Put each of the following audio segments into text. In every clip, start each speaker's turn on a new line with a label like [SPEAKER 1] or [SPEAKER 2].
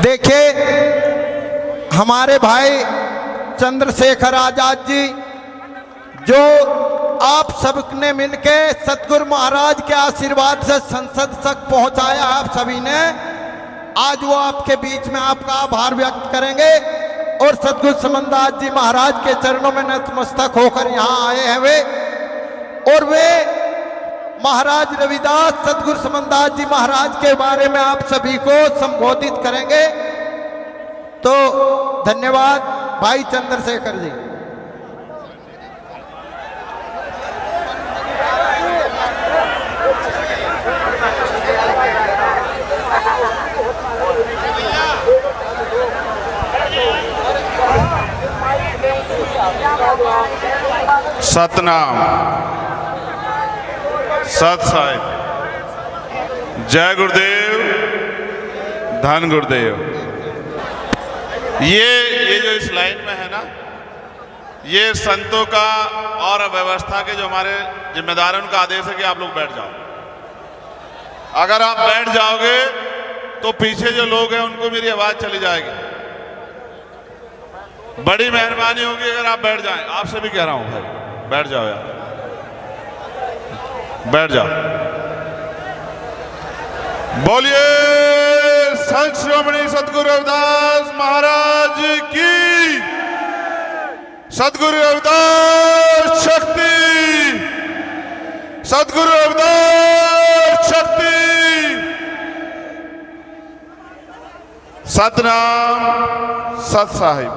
[SPEAKER 1] देखिए, हमारे भाई चंद्रशेखर आजाद जी, जो आप सबने मिलके सतगुरु महाराज के आशीर्वाद से संसद तक पहुंचाया आप सभी ने, आज वो आपके बीच में आपका आभार व्यक्त करेंगे और सतगुरु समनदास जी महाराज के चरणों में नतमस्तक होकर यहाँ आए हैं वे, और वे महाराज रविदास सतगुरु समनदास जी महाराज के बारे में आप सभी को संबोधित करेंगे। तो धन्यवाद भाई चंद्रशेखर जी।
[SPEAKER 2] सतनाम, सत साहिब, जय गुरुदेव, धन गुरुदेव। ये जो इस लाइन में है ना, ये संतों का और व्यवस्था के जो हमारे जिम्मेदार हैं उनका आदेश है कि आप लोग बैठ जाओ। अगर आप बैठ जाओगे तो पीछे जो लोग हैं उनको मेरी आवाज चली जाएगी। बड़ी मेहरबानी होगी अगर आप बैठ जाएं। आपसे भी कह रहा हूं भाई, बैठ जाओ यार, बैठ जाओ। बोलिए संत श्रोमणी सतगुरु रविदास महाराज की, सतगुरु रविदास शक्ति, सतगुरु रविदास शक्ति। सतनाम, सत साहिब।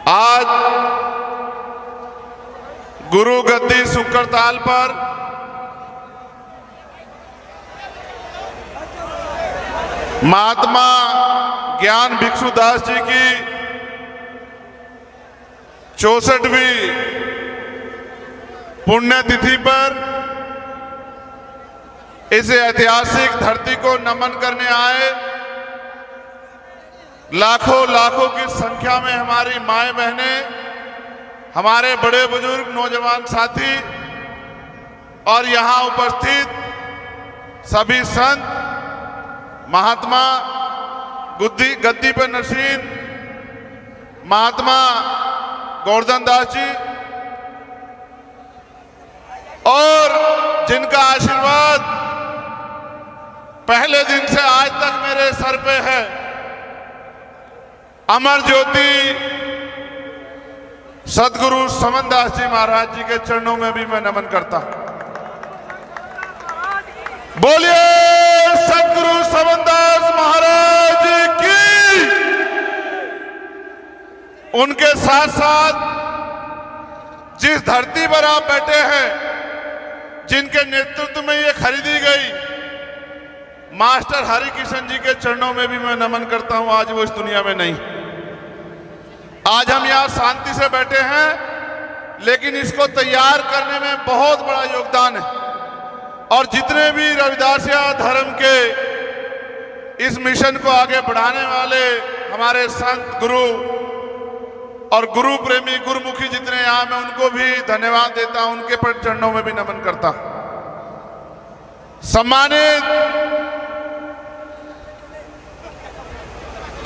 [SPEAKER 2] आज गुरु गद्दी सुकरताल पर महात्मा ज्ञान भिक्षुदास जी की 64वीं पुण्यतिथि पर इस ऐतिहासिक धरती को नमन करने आए लाखों लाखों की संख्या में हमारी माएं बहनें, हमारे बड़े बुजुर्ग, नौजवान साथी और यहां उपस्थित सभी संत, महात्मा गद्दी पर नशीन महात्मा गोवर्धन दास जी, और जिनका आशीर्वाद पहले दिन से आज तक मेरे सर पे है, अमर ज्योति सतगुरु समनदास जी महाराज जी के चरणों में भी मैं नमन करता हूं। बोलिए सतगुरु समनदास महाराज की। उनके साथ साथ जिस धरती पर आप बैठे हैं, जिनके नेतृत्व में ये खरीदी गई, मास्टर हरि किशन जी के चरणों में भी मैं नमन करता हूं। आज वो इस दुनिया में नहीं। आज हम यहाँ शांति से बैठे हैं, लेकिन इसको तैयार करने में बहुत बड़ा योगदान है। और जितने भी रविदासिया धर्म के इस मिशन को आगे बढ़ाने वाले हमारे संत, गुरु और गुरु प्रेमी, गुरुमुखी जितने यहाँ, मैं उनको भी धन्यवाद देता हूं, उनके पर चरणों में भी नमन करता हूं। सम्मानित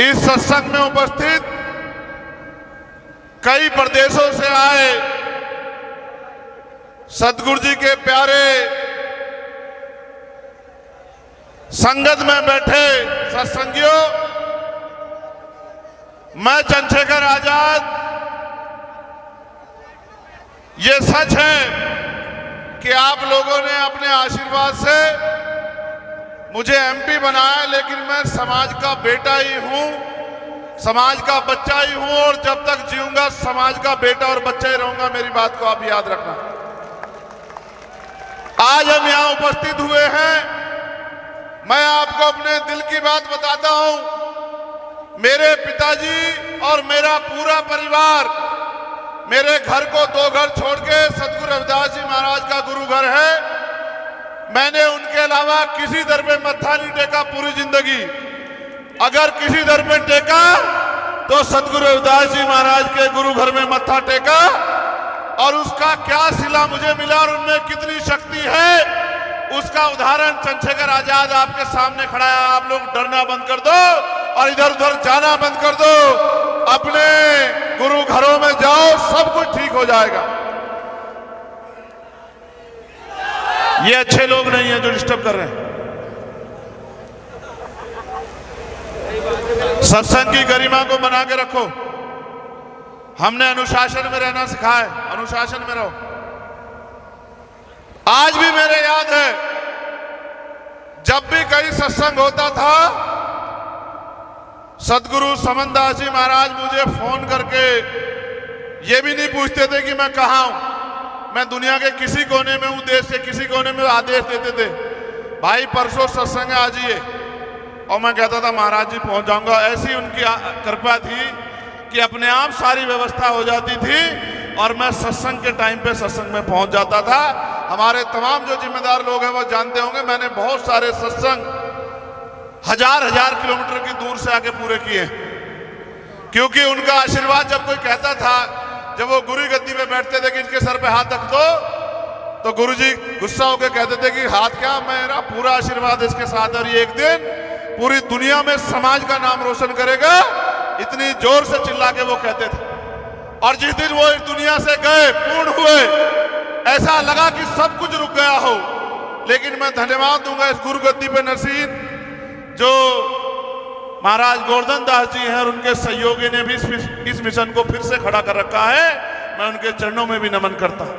[SPEAKER 2] इस सत्संग में उपस्थित कई प्रदेशों से आए सतगुरु जी के प्यारे, संगत में बैठे सत्संगियों, मैं चंद्रशेखर आजाद, ये सच है कि आप लोगों ने अपने आशीर्वाद से मुझे एमपी बनाया, लेकिन मैं समाज का बेटा ही हूं, समाज का बच्चा ही हूं, और जब तक जीऊंगा समाज का बेटा और बच्चा ही रहूंगा। मेरी बात को आप याद रखना। आज हम यहां उपस्थित हुए हैं, मैं आपको अपने दिल की बात बताता हूं। मेरे पिताजी और मेरा पूरा परिवार मेरे घर को 2 घर छोड़ के सतगुरु रविदास जी महाराज का गुरु घर है। मैंने उनके अलावा किसी दर पे मत्था नहीं टेका पूरी जिंदगी। अगर किसी दर पे टेका तो सतगुरु रविदास जी महाराज के गुरु घर में मत्था टेका, और उसका क्या सिला मुझे मिला और उनमें कितनी शक्ति है उसका उदाहरण चंद्रशेखर आजाद आपके सामने खड़ा है। आप लोग डरना बंद कर दो और इधर उधर जाना बंद कर दो, अपने गुरु घरों में जाओ, सब कुछ ठीक हो जाएगा। ये अच्छे लोग नहीं है जो डिस्टर्ब कर रहे हैं। सत्संग की गरिमा को बना के रखो। हमने अनुशासन में रहना सिखाया है, अनुशासन में रहो। आज भी मेरे याद है, जब भी कहीं सत्संग होता था, सदगुरु समनदास जी महाराज मुझे फोन करके ये भी नहीं पूछते थे कि मैं कहाँ हूं। मैं दुनिया के किसी कोने में हूं, देश के किसी कोने में आदेश देते थे, भाई परसों सत्संग आ जाइए। और मैं कहता था महाराज जी पहुंच जाऊंगा। ऐसी उनकी कृपा थी कि अपने आप सारी व्यवस्था हो जाती थी और मैं सत्संग के टाइम पे सत्संग में पहुंच जाता था। हमारे तमाम जो जिम्मेदार लोग हैं वो जानते होंगे, मैंने बहुत सारे सत्संग हजार किलोमीटर की दूर से आके पूरे किए, क्योंकि उनका आशीर्वाद जब कोई कहता था, जब वो गुरु गद्दी पे बैठते थे कि इनके सर पे हाथ रख दो, तो गुरुजी गुस्सा होकर कहते थे कि हाथ क्या, मेरा पूरा आशीर्वाद इसके साथ, और ये एक दिन पूरी दुनिया में समाज का नाम रोशन करेगा। इतनी जोर से चिल्ला के वो कहते थे। और जिस दिन वो इस दुनिया से गए, पूर्ण हुए, ऐसा लगा कि सब कुछ रुक गया हो। लेकिन मैं धन्यवाद दूंगा इस गुरु गद्दी पे नसीब जो महाराज गोवर्धन दास जी हैं और उनके सहयोगी ने भी इस मिशन को फिर से खड़ा कर रखा है। मैं उनके चरणों में भी नमन करता हूं।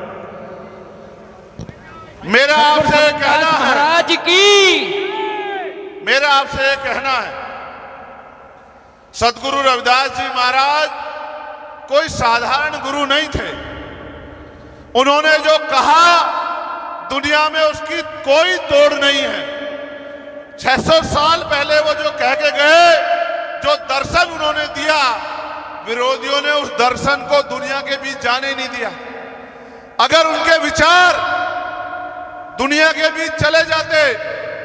[SPEAKER 2] मेरा आपसे कहना है,
[SPEAKER 3] महाराज की,
[SPEAKER 2] मेरा आपसे कहना है, सदगुरु रविदास जी महाराज कोई साधारण गुरु नहीं थे। उन्होंने जो कहा दुनिया में उसकी कोई तोड़ नहीं है। 600 साल पहले वो जो कह के गए, जो दर्शन उन्होंने दिया, विरोधियों ने उस दर्शन को दुनिया के बीच जाने नहीं दिया। अगर उनके विचार दुनिया के बीच चले जाते,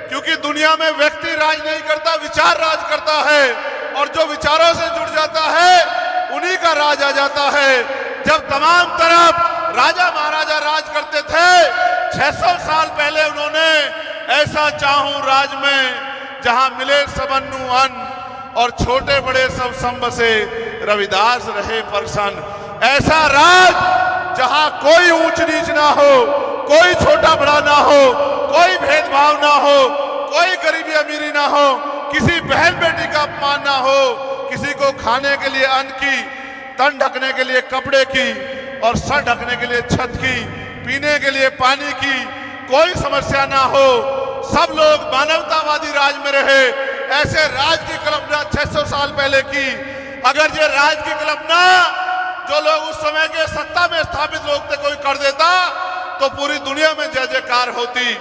[SPEAKER 2] क्योंकि दुनिया में व्यक्ति राज नहीं करता, विचार राज करता है, और जो विचारों से जुड़ जाता है उन्हीं का राज आ जाता है। जब तमाम तरफ राजा महाराजा राज करते थे, 600 साल पहले उन्होंने ऐसा चाहूं राज में जहां मिले सबन्नु अन्न और छोटे बड़े सब संबसे, रविदास रहे प्रसन्न। ऐसा राज जहां कोई ऊंच नीच ना हो, कोई छोटा बड़ा ना हो, कोई भेदभाव ना हो, कोई गरीबी अमीरी ना हो, किसी बहन बेटी का अपमान ना हो, किसी को खाने के लिए अन्न की, तन ढकने के लिए कपड़े की और सर ढकने के लिए छत की, पीने के लिए पानी की कोई समस्या ना हो, सब लोग मानवतावादी राज में रहे। ऐसे राज की कल्पना 600 साल पहले की। अगर ये राज की कल्पना जो लोग उस समय के सत्ता में स्थापित लोग थे कोई कर देता तो पूरी दुनिया में जय जयकार होती।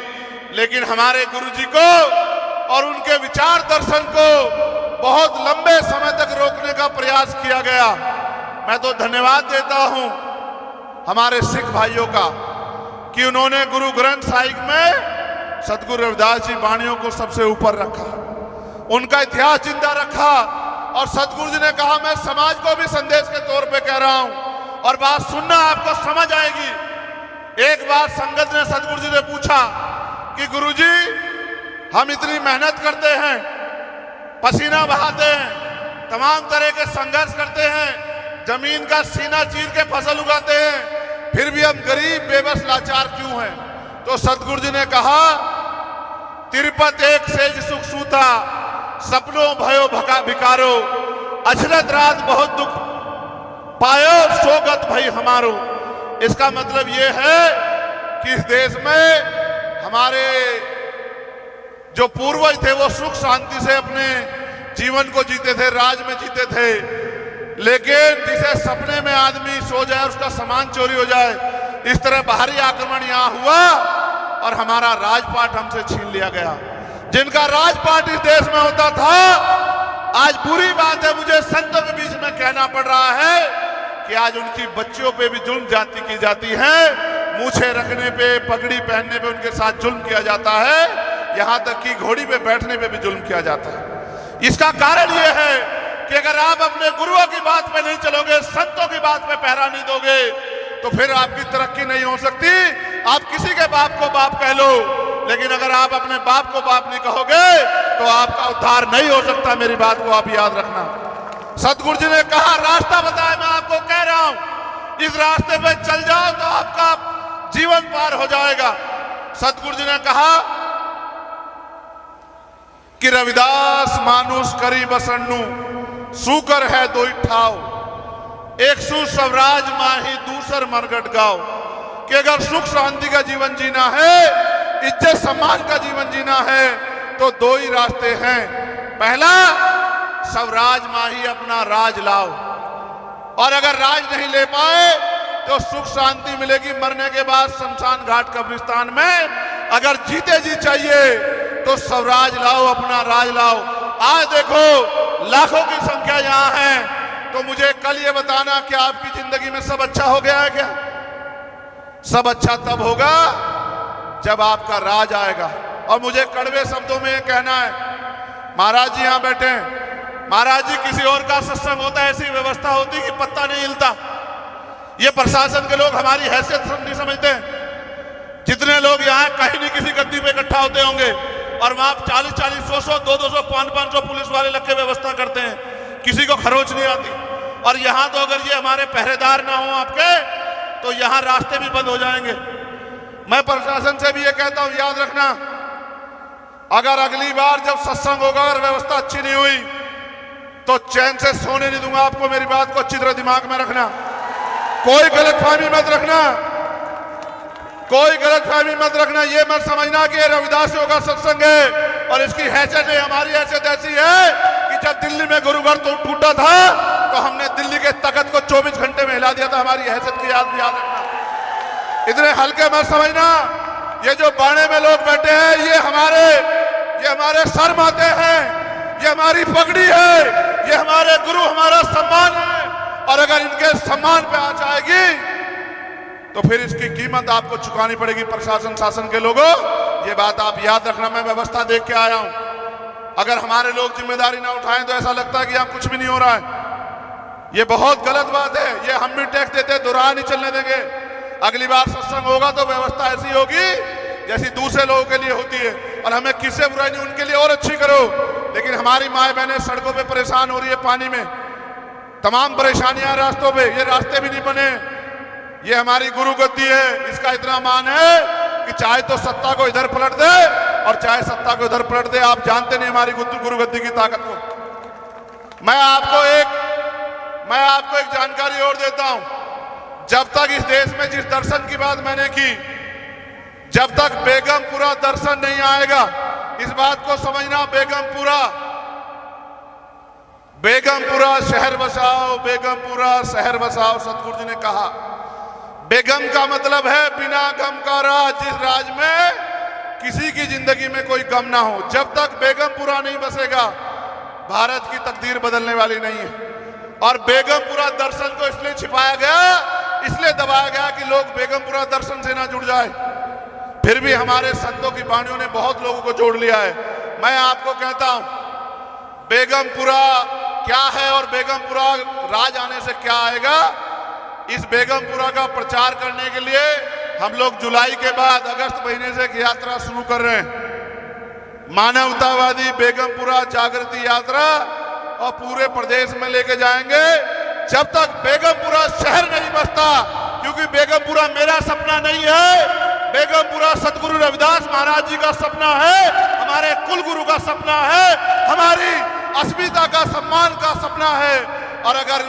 [SPEAKER 2] लेकिन हमारे गुरुजी को और उनके विचार दर्शन को बहुत लंबे समय तक रोकने का प्रयास किया गया। मैं तो धन्यवाद देता हूं हमारे सिख भाइयों का कि उन्होंने गुरु ग्रंथ साहिब में सदगुरु रविदास जी वाणियों को सबसे ऊपर रखा, उनका इतिहास जिंदा रखा। और सदगुरु जी ने कहा मैं समाज को भी संदेश के तौर पे कह रहा हूं और बात सुनना, आपको समझ आएगी। एक बार संगत ने सदगुरु जी से पूछा कि गुरुजी हम इतनी मेहनत करते हैं, पसीना बहाते हैं, तमाम तरह के संघर्ष करते हैं, जमीन का सीना चीर के फसल उगाते हैं, फिर भी हम गरीब बेबस लाचार क्यों हैं? तो सदगुरु जी ने कहा तिरुपत एक सेज सुख सूता, सपनों भयो भिकारो, अजरत रात बहुत दुख पायो, सोगत भई हमारो। इसका मतलब यह है कि इस देश में हमारे जो पूर्वज थे वो सुख शांति से अपने जीवन को जीते थे, राज में जीते थे। लेकिन जिसे सपने में आदमी सो जाए उसका सामान चोरी हो जाए, इस तरह बाहरी आक्रमण यहां हुआ और हमारा राजपाट हमसे छीन लिया गया। जिनका राजपाट इस देश में होता था, आज बुरी बात है मुझे संतों के बीच में कहना पड़ रहा है कि आज उनकी बच्चियों पे भी जुल्म जाति की जाती है, मूछे रखने पे, पगड़ी पहनने पे उनके साथ जुल्म किया जाता है, यहां तक कि घोड़ी पे बैठने पे भी जुल्म किया जाता है। इसका कारण यह है कि अगर आप अपने गुरुओं की बात पे नहीं चलोगे, संतों की बात पे पहरा नहीं दोगे, तो फिर आपकी तरक्की नहीं हो सकती। आप किसी के बाप को बाप कह लो, लेकिन अगर आप अपने बाप को बाप नहीं कहोगे तो आपका उद्धार नहीं हो सकता। मेरी बात को आप याद रखना। सतगुरु जी ने कहा, रास्ता बताया, मैं आपको कह रहा हूं इस रास्ते पे चल जाओ तो आपका जीवन पार हो जाएगा। सतगुरु जी ने कहा कि रविदास मानुष करी बसन्नु सूकर है दोई ठाव, एक सु स्वराज माही दूसर मरगट गाओ। कि अगर सुख शांति का जीवन जीना है, इज्जत सम्मान का जीवन जीना है तो दो ही रास्ते हैं। पहला, स्वराज माही अपना राज लाओ, और अगर राज नहीं ले पाए तो सुख शांति मिलेगी मरने के बाद शमशान घाट कब्रिस्तान में। अगर जीते जी चाहिए तो स्वराज लाओ, अपना राज लाओ। आज देखो लाखों की संख्या यहां है, तो मुझे कल ये बताना कि आपकी जिंदगी में सब अच्छा हो गया है क्या? सब अच्छा तब होगा जब आपका राज आएगा। और मुझे कड़वे शब्दों में ये कहना है, महाराज जी यहां बैठे हैं, महाराज जी किसी और का सत्संग होता है, ऐसी व्यवस्था होती कि पत्ता नहीं हिलता। ये प्रशासन के लोग हमारी हैसियत नहीं समझते। जितने लोग यहाँ कहीं नहीं किसी गद्दी पे इकट्ठा होते होंगे और वहां 40-40, 100-100, 200-200, 500-500 पुलिस वाले लग के व्यवस्था करते हैं, किसी को खरोच नहीं आती। और यहाँ तो अगर ये हमारे पहरेदार ना हो आपके तो यहाँ रास्ते भी बंद हो जाएंगे। मैं प्रशासन से भी ये कहता हूं, याद रखना, अगर अगली बार जब सत्संग होगा अगर व्यवस्था अच्छी नहीं हुई तो चैन से सोने नहीं दूंगा आपको। मेरी बात को अच्छी तरह दिमाग में रखना, कोई गलतफहमी मत रखना, कोई गलतफहमी मत रखना। ये मत समझना कि रविदासियों का सत्संग है और इसकी हैसियत है। हमारी हैसियत ऐसी है कि जब दिल्ली में गुरुघर तो टूटा था तो हमने दिल्ली के तख्त को 24 घंटे में हिला दिया था। हमारी हैसियत की याद रखना, इतने हल्के मत समझना। ये जो बाणे में लोग बैठे हैं ये हमारे सर माते हैं, ये हमारी पगड़ी है, ये हमारे गुरु, हमारा सम्मान है। और अगर इनके सम्मान पे आ जाएगी तो फिर इसकी कीमत आपको चुकानी पड़ेगी। प्रशासन शासन के लोगों, ये बात आप याद रखना। मैं व्यवस्था देख के आया हूं, अगर हमारे लोग जिम्मेदारी ना उठाएं तो ऐसा लगता है कि यहां कुछ भी नहीं हो रहा है। ये बहुत गलत बात है। ये हम भी टैक्स देते हैं, दोहरा नहीं चलने देंगे। अगली बार सत्संग होगा तो व्यवस्था ऐसी होगी जैसी दूसरे लोगों के लिए होती है। और हमें किससे बुराई नहीं, उनके लिए और अच्छी करो। लेकिन हमारी माए बहनें सड़कों पे परेशान हो रही है, पानी में तमाम परेशानियां रास्तों पे, ये रास्ते भी नहीं बने। ये हमारी गुरु गद्दी है, इसका इतना मान है कि चाहे तो सत्ता को इधर पलट दे और चाहे सत्ता को इधर पलट दे। आप जानते नहीं हमारी गुरु गद्दी की ताकत को। मैं आपको एक जानकारी और देता हूं। जब तक इस देश में जिस दर्शन की बात मैंने की, जब तक बेगमपुरा दर्शन नहीं आएगा, इस बात को समझना, बेगमपुरा शहर बसाओ, बेगमपुरा शहर बसाओ। सतगुरु जी ने कहा बेगम का मतलब है बिना गम का राज, जिस राज में किसी की जिंदगी में कोई गम ना हो। जब तक बेगमपुरा नहीं बसेगा भारत की तकदीर बदलने वाली नहीं है। और बेगमपुरा दर्शन को इसलिए छिपाया गया, इसलिए दबाया गया कि लोग बेगमपुरा दर्शन से ना जुड़ जाए। फिर भी हमारे संतों की वाणियों ने बहुत लोगों को जोड़ लिया है। मैं आपको कहता हूं बेगमपुरा क्या है और बेगमपुरा राज आने से क्या आएगा। इस बेगमपुरा का प्रचार करने के लिए हम लोग जुलाई के बाद अगस्त महीने से एक यात्रा शुरू कर रहे हैं, मानवतावादी बेगमपुरा जागृति यात्रा, और पूरे प्रदेश में लेके जाएंगे जब तक बेगमपुरा शहर नहीं बसता। क्योंकि बेगमपुरा मेरा सपना नहीं है, बेगमपुरा सतगुरु रविदास महाराज जी का सपना है, हमारे कुल गुरु का सपना है, हमारी अस्मिता का, सम्मान का सपना है। और अगर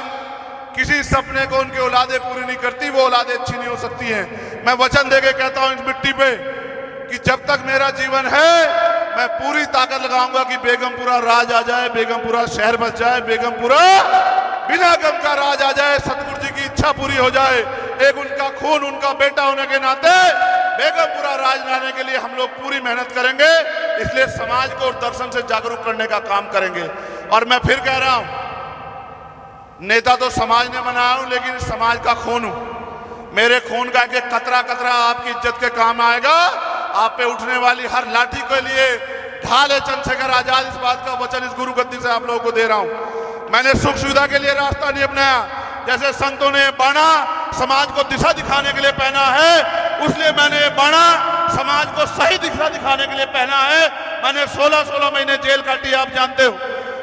[SPEAKER 2] किसी सपने को उनकी औलादें पूरी नहीं करती, वो औलादें अच्छी नहीं हो सकती हैं। मैं वचन देके कहता हूं इस मिट्टी पे कि जब तक मेरा जीवन है मैं पूरी ताकत लगाऊंगा कि बेगमपुरा राज आ जाए, बेगमपुरा शहर बस जाए, बेगमपुरा बिना गम का राज आ जाए, सतगुरु जी की इच्छा पूरी हो जाए। एक उनका खून, उनका बेटा होने के नाते बेगमपुरा राज लाने के लिए हम लोग पूरी मेहनत करेंगे। इसलिए समाज को दर्शन से जागरूक करने का काम करेंगे। और मैं फिर कह रहा हूं, नेता तो समाज ने बनाया हूं, लेकिन समाज का खून हूं। मेरे खून का एक कतरा कतरा आपकी इज्जत के काम आएगा। आप पे उठने वाली हर लाठी के लिए ढाल है चंद्रशेखर आजाद। इस बात का वचन इस गुरु गद्दी से आप लोगों को दे रहा हूं। मैंने सुख सुविधा के लिए रास्ता नहीं अपनाया, जैसे संतों ने बाणा समाज को दिशा दिखाने के लिए पहना है, उसलिए मैंने बाणा समाज को सही दिशा दिखाने के लिए पहना है। मैंने 16-16 महीने जेल काटी, आप जानते हो।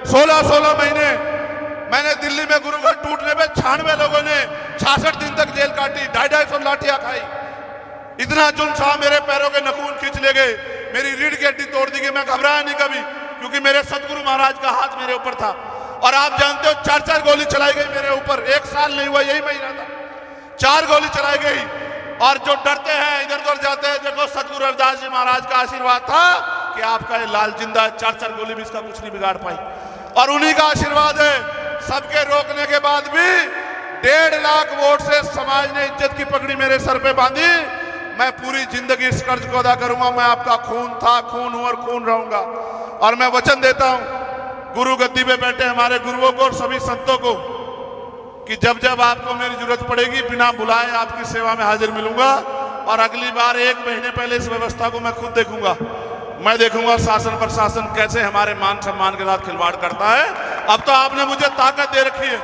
[SPEAKER 2] 16-16 महीने मैंने दिल्ली में गुरु घर टूटने पे 96 लोगों ने 66 दिन तक जेल काटी, 250 लाठियां खाई। इतना जुल्म था, मेरे पैरों के नखून खींच ले गए, मेरी रीढ़ की हड्डी तोड़ दी गई। मैं घबराया नहीं कभी, क्योंकि मेरे सतगुरु महाराज का हाथ मेरे ऊपर था। और आप जानते हो 4-4 गोली चलाई गई मेरे ऊपर, 1 साल नहीं हुआ, यही महीना था, 4 गोली चलाई गई। और जो डरते हैं, इधर उधर जाते हैं, देखो सतगुरु रविदास जी महाराज का आशीर्वाद था कि आपका ये लाल जिंदा है, 4-4 गोली भी इसका कुछ नहीं बिगाड़ पाई। और उन्हीं का आशीर्वाद है, सबके रोकने के बाद भी 1.5 लाख वोट से समाज ने इज्जत की पगड़ी मेरे सर पे बांधी। मैं पूरी जिंदगी इस कर्ज को अदा करूंगा। मैं आपका खून था, खून हूं और खून रहूंगा। और मैं वचन देता हूं गुरु गद्दी पे बैठे हमारे गुरुओं को और सभी संतों को कि जब जब आपको मेरी जरूरत पड़ेगी, बिना बुलाए आपकी सेवा में हाजिर मिलूंगा। और अगली बार 1 महीने पहले इस व्यवस्था को मैं खुद देखूंगा। मैं देखूंगा शासन प्रशासन कैसे हमारे मान सम्मान के साथ खिलवाड़ करता है। अब तो आपने मुझे ताकत दे रखी है,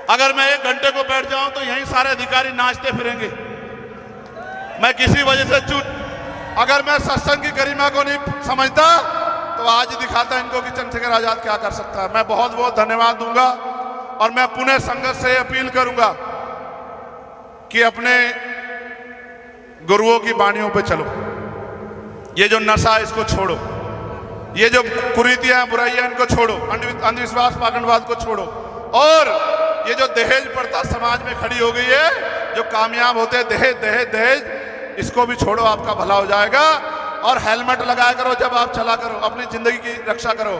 [SPEAKER 2] अगर मैं 1 घंटे को बैठ जाऊं तो यहीं सारे अधिकारी नाचते फिरेंगे। मैं किसी वजह से अगर मैं सत्संग की गरिमा को नहीं समझता तो आज ही दिखाता इनको कि चंद्रशेखर आजाद क्या कर सकता है। मैं बहुत बहुत धन्यवाद दूंगा। और मैं पुनः संगत से अपील करूंगा कि अपने गुरुओं की वाणियों पे चलो। ये जो नशा, इसको छोड़ो। ये जो कुरीतियां, बुराइयां, इनको छोड़ो। अंधविश्वास, पाखंडवाद को छोड़ो। और ये जो दहेज प्रथा समाज में खड़ी हो गई है, जो कामयाब होते हैं दहेज दहेज दहेज, इसको भी छोड़ो, आपका भला हो जाएगा। और हेलमेट लगाया करो जब आप चला करो, अपनी जिंदगी की रक्षा करो।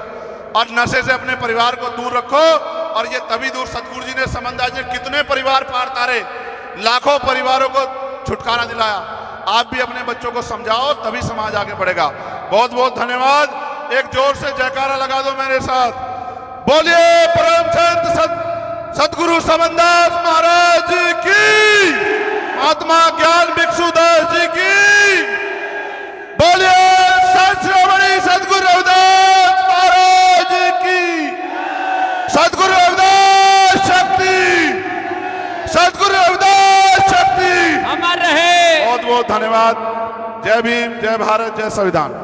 [SPEAKER 2] और नशे से अपने परिवार को दूर रखो। और ये तभी दूर, सतगुरु जी ने, समंदास जी ने कितने परिवार पार तारे, लाखों परिवारों को छुटकारा दिलाया। आप भी अपने बच्चों को समझाओ, तभी समाज आगे बढ़ेगा। बहुत बहुत धन्यवाद। एक जोर से जयकारा लगा दो मेरे साथ। बोलिए परम संत सतगुरु समंदास महाराज जी की, महात्मा ज्ञान भिक्षुदास जी की। बोलिए श्रोमणी सतगुरु रविदास महाराज जी की। सतगुरु रविदास शक्ति, सतगुरु रविदास शक्ति अमर रहे। बहुत बहुत धन्यवाद। जय भीम, जय भारत, जय संविधान।